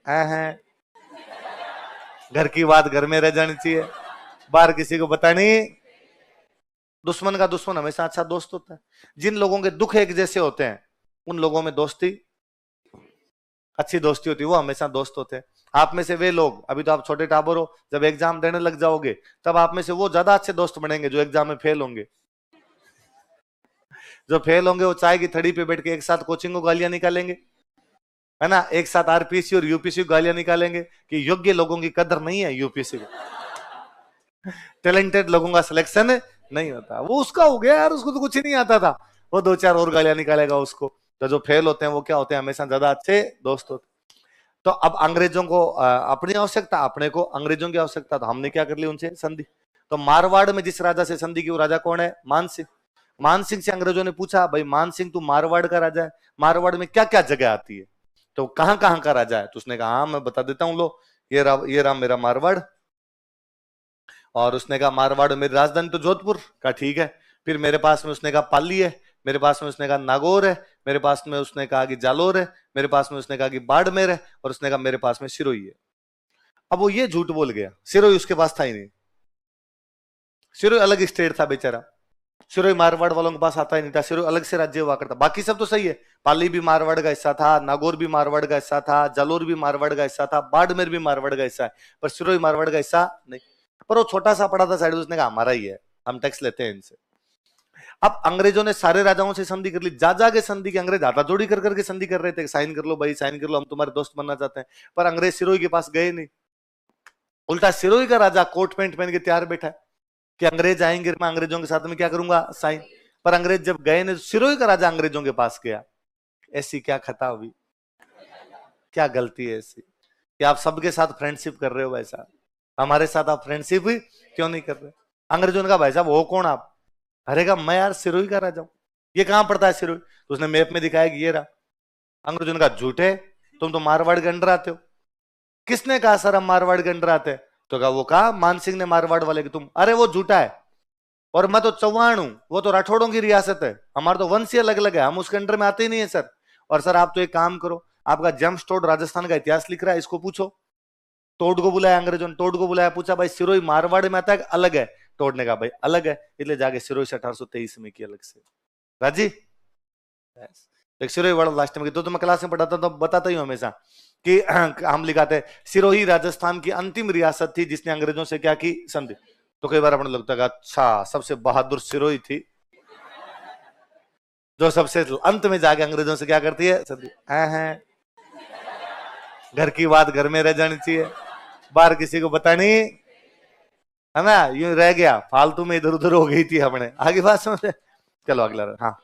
हैं, घर की बात घर में रह जानी चाहिए, बाहर किसी को बतानी। दुश्मन का दुश्मन हमेशा अच्छा दोस्त होता है। जिन लोगों के दुख एक जैसे होते हैं उन लोगों में दोस्ती, अच्छी दोस्ती होती है, वो हमेशा दोस्त होते हैं। आप में से वे लोग, अभी तो आप छोटे टाबर हो, जब एग्जाम देने लग जाओगे तब आप में से वो ज्यादा अच्छे दोस्त बनेंगे जो एग्जाम में फेल होंगे। जो फेल होंगे वो चाय की थड़ी पे बैठ के एक साथ कोचिंग को गालियां निकालेंगे, है ना, एक साथ आरपीसी और यूपीसी को गालियां निकालेंगे कि योग्य लोगों की कदर नहीं है यूपीसी को, टैलेंटेड लोगों का सिलेक्शन नहीं होता। वो उसका हो गया यार, उसको तो कुछ ही नहीं आता था, वो दो चार और गालियां निकालेगा उसको। तो जो फेल होते हैं वो क्या होते हैं, हमेशा ज्यादा अच्छे दोस्त होते। तो अब अंग्रेजों को अपनी आवश्यकता, अपने को अंग्रेजों की आवश्यकता, तो हमने क्या कर ली उनसे संधि। तो मारवाड़ में जिस राजा से संधि की वो राजा कौन है, मान सिंह। मान सिंह से अंग्रेजों ने पूछा, भाई मान सिंह तू मारवाड़ का राजा है, मारवाड़ में क्या क्या जगह आती है, तो कहां कहां का राजा है। तो उसने कहा हाँ मैं बता देता हूं, लो ये रहा मेरा मारवाड़। और उसने कहा मारवाड़ मेरी राजधानी तो जोधपुर का, ठीक है। फिर मेरे पास में उसने कहा पाली है, मेरे पास में उसने कहा नागौर है, मेरे पास में उसने कहा कि जालोर है, मेरे पास में उसने कहा कि बाड़मेर है, और उसने कहा मेरे पास में सिरोही है। अब वो ये झूठ बोल गया, सिरोही उसके पास था ही नहीं, सिरोही अलग स्टेट था बेचारा, सिरोही मारवाड़ वालों के पास आता ही नहीं था, सिरोही अलग से राज्य हुआ करता। बाकी सब तो सही है, पाली भी मारवाड़ का हिस्सा था, नागौर भी मारवाड़ का हिस्सा था, जालोर भी मारवाड़ का हिस्सा था, बाड़मेर भी मारवाड़ का हिस्सा है, पर सिरोही मारवाड़ का हिस्सा नहीं। पर वो छोटा सा पड़ा था साइड, उसने कहा हमारा ही है, हम टैक्स लेते हैं इनसे। अब अंग्रेजों ने सारे राजाओं से संधि कर ली, जा जाके संधि के, अंग्रेज हाथा जोड़ी कर करके संधि कर रहे थे, साइन कर लो भाई साइन कर लो, हम तुम्हारे दोस्त बनना चाहते हैं। पर अंग्रेज सिरोही के पास गए नहीं, उल्टा सिरोही का राजा कोट पैंट पहन के तैयार बैठा है कि अंग्रेज आएंगे मैं अंग्रेजों के साथ में क्या करूंगा, साइन। पर अंग्रेज जब गए नहीं, सिरोही का राजा अंग्रेजों के पास गया। ऐसी क्या खता हुई, क्या गलती है ऐसी कि आप सबके साथ फ्रेंडशिप कर रहे हो, भाई साहब हमारे साथ आप फ्रेंडशिप क्यों नहीं कर रहे। अंग्रेजों ने कहा भाई साहब हो कौन आप, अरे का मैं यार सिरोही का राजा हूं, ये कहां पड़ता है सिरोही, तो उसने मैप में दिखाया कि ये रहा। अंग्रेजों ने कहा झूठे, तुम तो मारवाड़ के अंडर आते हो। किसने कहा सर हम मारवाड़ के अंडर आते हैं, तो कहा वो कहा मान सिंह ने मारवाड़ वाले कि तुम, अरे वो झूठा है, और मैं तो चौहान हूं, वो तो राठौड़ों की रियासत है, हमारा तो वंश ही अलग अलग है, हम उसके अंडर में आते ही नहीं है सर। और सर आप तो एक काम करो, आपका जेम्स टोड राजस्थान का इतिहास लिख रहा है, इसको पूछो। टोड को बुलाया अंग्रेजों ने, टोड को बुलाया, पूछा भाई सिरोही मारवाड़ में आता है अलग है। टोड ने कहा भाई अलग है, इसलिए जाके सिरोही से 1823 में की अलग से। राजी एक सिरोही वाला लास्ट में, तो मैं क्लास में पढ़ाता तो बताता ही हूं हमेशा कि हम लिखाते हैं सिरोही राजस्थान की अंतिम रियासत थी जिसने अंग्रेजों से क्या की, संधि। तो कई बार अपने लगता है अच्छा सबसे बहादुर सिरोही थी जो सबसे अंत में जाके अंग्रेजों से क्या करती है, संधि। हैं, घर की बात घर में रह जानी चाहिए, बाहर किसी को बतानी, है ना, यूं रह गया फालतू में इधर उधर हो गई थी, हमने आगे बात समझे। चलो अगला हाँ।